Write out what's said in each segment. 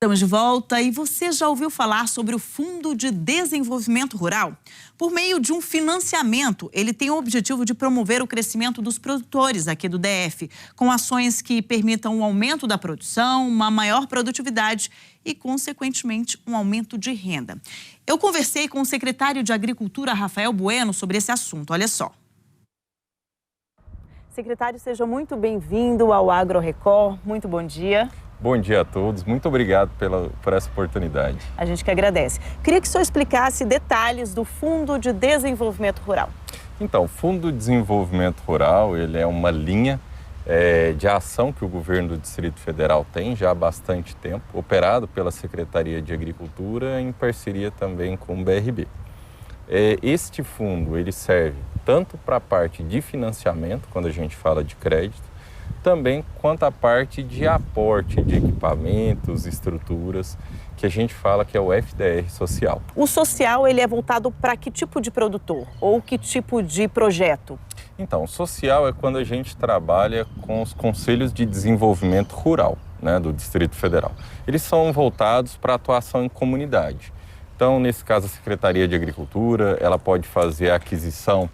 Estamos de volta e você já ouviu falar sobre o Fundo de Desenvolvimento Rural? Por meio de um financiamento, ele tem o objetivo de promover o crescimento dos produtores aqui do DF, com ações que permitam um aumento da produção, uma maior produtividade e, consequentemente, um aumento de renda. Eu conversei com o secretário de Agricultura, Rafael Bueno, sobre esse assunto. Olha só. Secretário, seja muito bem-vindo ao Agro Record. Muito bom dia. Bom dia a todos, muito obrigado por essa oportunidade. A gente que agradece. Queria que o senhor explicasse detalhes do Fundo de Desenvolvimento Rural. Então, o Fundo de Desenvolvimento Rural, ele é uma linha de ação que o governo do Distrito Federal tem já há bastante tempo, operado pela Secretaria de Agricultura em parceria também com o BRB. Este fundo, ele serve tanto para a parte de financiamento, quando a gente fala de crédito, também quanto à parte de aporte de equipamentos, estruturas, que a gente fala que é o FDR social. O social, ele é voltado para que tipo de produtor ou que tipo de projeto? Então, o social é quando a gente trabalha com os conselhos de desenvolvimento rural, né, do Distrito Federal. Eles são voltados para atuação em comunidade. Então, nesse caso, a Secretaria de Agricultura, ela pode fazer a aquisição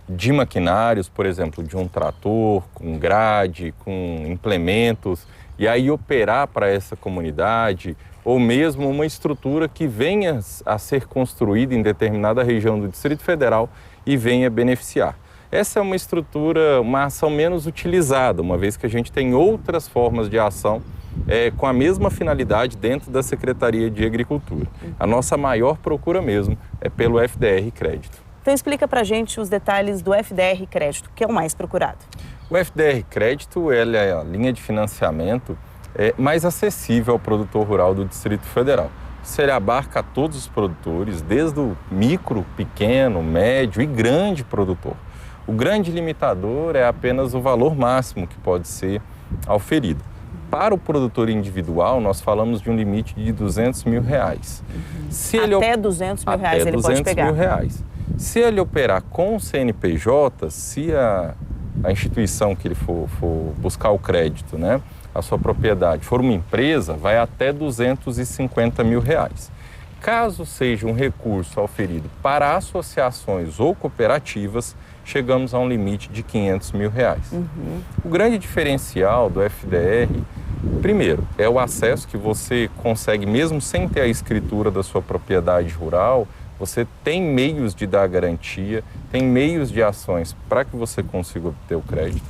de maquinários, por exemplo, de um trator, com grade, com implementos, e aí operar para essa comunidade, ou mesmo uma estrutura que venha a ser construída em determinada região do Distrito Federal e venha beneficiar. Essa é uma estrutura, uma ação menos utilizada, uma vez que a gente tem outras formas de ação com a mesma finalidade dentro da Secretaria de Agricultura. A nossa maior procura mesmo é pelo FDR Crédito. Então explica pra gente os detalhes do FDR Crédito, que é o mais procurado. O FDR Crédito ele é a linha de financiamento mais acessível ao produtor rural do Distrito Federal. Ele abarca todos os produtores, desde o micro, pequeno, médio e grande produtor. O grande limitador é apenas o valor máximo que pode ser auferido. Para o produtor individual, nós falamos de um limite de R$200 mil. Até R$200 mil ele pode pegar. Até R$200 mil. Se ele operar com o CNPJ, se a instituição que ele for buscar o crédito, né, a sua propriedade, for uma empresa, vai até R$250 mil. Caso seja um recurso auferido para associações ou cooperativas, chegamos a um limite de R$500 mil. O grande diferencial do FDR, primeiro, é o acesso que você consegue, mesmo sem ter a escritura da sua propriedade rural, você tem meios de dar garantia, tem meios de ações para que você consiga obter o crédito.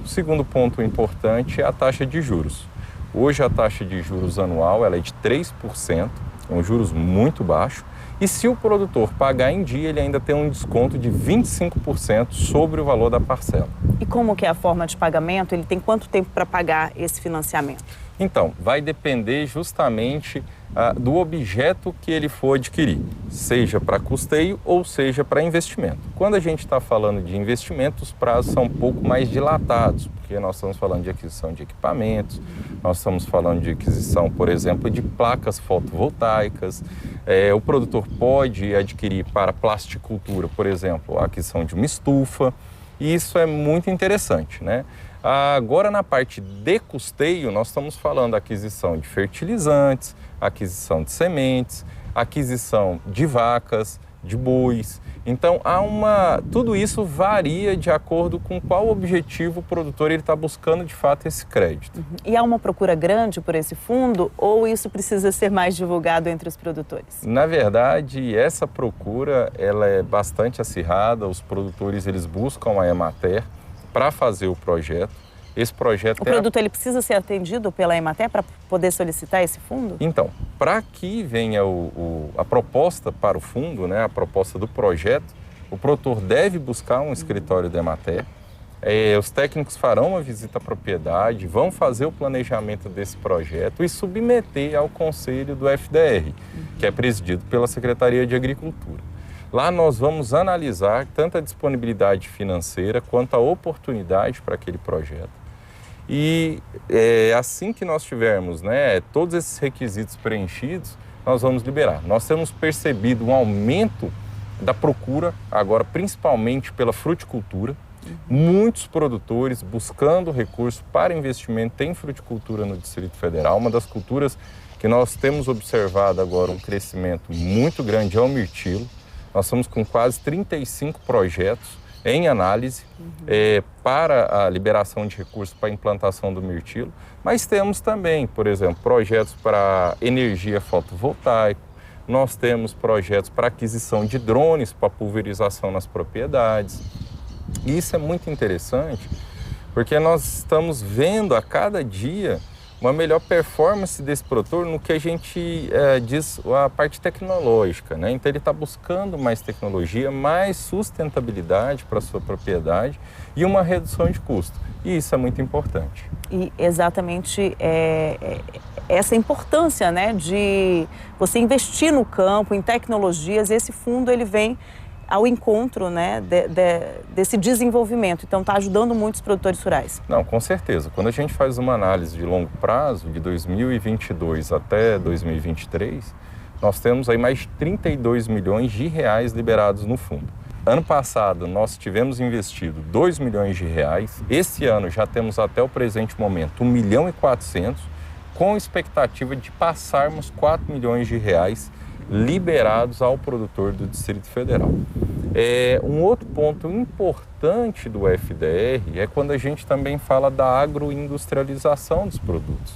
O segundo ponto importante é a taxa de juros. Hoje a taxa de juros anual ela é de 3%, é um juros muito baixo, e se o produtor pagar em dia, ele ainda tem um desconto de 25% sobre o valor da parcela. E como que é a forma de pagamento? Ele tem quanto tempo para pagar esse financiamento? Então, vai depender justamente do objeto que ele for adquirir, seja para custeio ou seja para investimento. Quando a gente está falando de investimento, os prazos são um pouco mais dilatados, porque nós estamos falando de aquisição de equipamentos, nós estamos falando de aquisição, por exemplo, de placas fotovoltaicas. O produtor pode adquirir para plasticultura, por exemplo, a aquisição de uma estufa, e isso é muito interessante, né? Agora, na parte de custeio, nós estamos falando da aquisição de fertilizantes, aquisição de sementes, aquisição de vacas, de bois. Então, tudo isso varia de acordo com qual objetivo o produtor está buscando, de fato, esse crédito. E há uma procura grande por esse fundo ou isso precisa ser mais divulgado entre os produtores? Na verdade, essa procura ela é bastante acirrada. Os produtores eles buscam a Emater para fazer o projeto. Esse projeto o produto ele precisa ser atendido pela Emater para poder solicitar esse fundo? Então, para que venha a proposta para o fundo, né, a proposta do projeto, o produtor deve buscar um escritório da Emater. Os técnicos farão uma visita à propriedade, vão fazer o planejamento desse projeto e submeter ao conselho do FDR, que é presidido pela Secretaria de Agricultura. Lá nós vamos analisar tanto a disponibilidade financeira quanto a oportunidade para aquele projeto. E assim que nós tivermos, né, todos esses requisitos preenchidos, nós vamos liberar. Nós temos percebido um aumento da procura, agora principalmente pela fruticultura. Muitos produtores buscando recurso para investimento em fruticultura no Distrito Federal, uma das culturas que nós temos observado agora um crescimento muito grande é o mirtilo. Nós estamos com quase 35 projetos em análise para a liberação de recursos para a implantação do mirtilo, mas temos também, por exemplo, projetos para energia fotovoltaica, nós temos projetos para aquisição de drones para pulverização nas propriedades. E isso é muito interessante, porque nós estamos vendo a cada dia uma melhor performance desse produtor no que a gente diz a parte tecnológica, né? Então ele está buscando mais tecnologia, mais sustentabilidade para a sua propriedade e uma redução de custo. E isso é muito importante. E exatamente essa importância, né, de você investir no campo, em tecnologias. Esse fundo ele vem ao encontro, né, desse desenvolvimento. Então, está ajudando muitos produtores rurais. Não, com certeza. Quando a gente faz uma análise de longo prazo, de 2022 até 2023, nós temos aí mais de 32 milhões de reais liberados no fundo. Ano passado, nós tivemos investido 2 milhões de reais. Esse ano, já temos até o presente momento 1,4 milhão, com expectativa de passarmos 4 milhões de reais liberados ao produtor do Distrito Federal. Um outro ponto importante do FDR é quando a gente também fala da agroindustrialização dos produtos.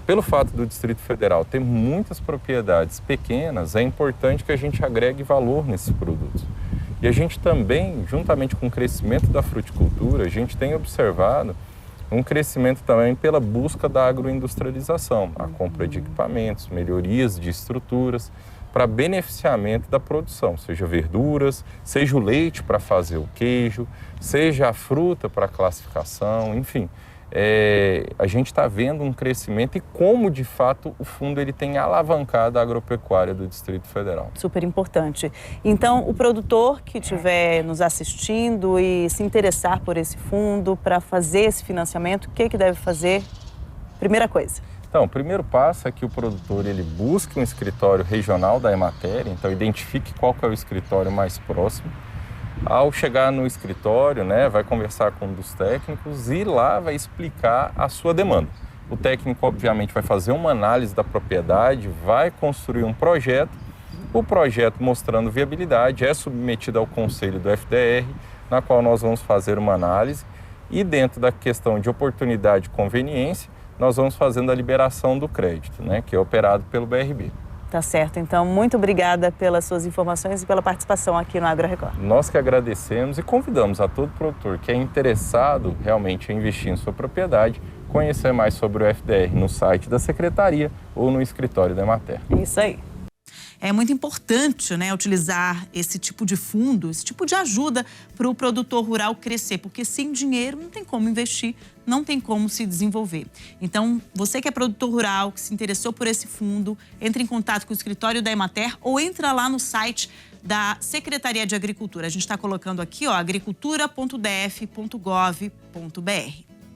Pelo fato do Distrito Federal ter muitas propriedades pequenas, é importante que a gente agregue valor nesses produtos. E a gente também, juntamente com o crescimento da fruticultura, a gente tem observado um crescimento também pela busca da agroindustrialização, a compra de equipamentos, melhorias de estruturas para beneficiamento da produção, seja verduras, seja o leite para fazer o queijo, seja a fruta para classificação, enfim. A gente está vendo um crescimento e como, de fato, o fundo ele tem alavancado a agropecuária do Distrito Federal. Super importante. Então, o produtor que estiver nos assistindo e se interessar por esse fundo para fazer esse financiamento, o que deve fazer? Primeira coisa. Então, o primeiro passo é que o produtor ele busque um escritório regional da Emater, então identifique qual que é o escritório mais próximo. Ao chegar no escritório, né, vai conversar com um dos técnicos e lá vai explicar a sua demanda. O técnico, obviamente, vai fazer uma análise da propriedade, vai construir um projeto. O projeto mostrando viabilidade é submetido ao conselho do FDR, na qual nós vamos fazer uma análise e dentro da questão de oportunidade e conveniência, nós vamos fazendo a liberação do crédito, né, que é operado pelo BRB. Tá certo. Então, muito obrigada pelas suas informações e pela participação aqui no AgroRecord. Nós que agradecemos e convidamos a todo produtor que é interessado realmente em investir em sua propriedade, conhecer mais sobre o FDR no site da Secretaria ou no escritório da Emater. Isso aí. É muito importante, né, utilizar esse tipo de fundo, esse tipo de ajuda para o produtor rural crescer, porque sem dinheiro não tem como investir, não tem como se desenvolver. Então, você que é produtor rural, que se interessou por esse fundo, entre em contato com o escritório da Emater ou entra lá no site da Secretaria de Agricultura. A gente está colocando aqui, ó, agricultura.df.gov.br.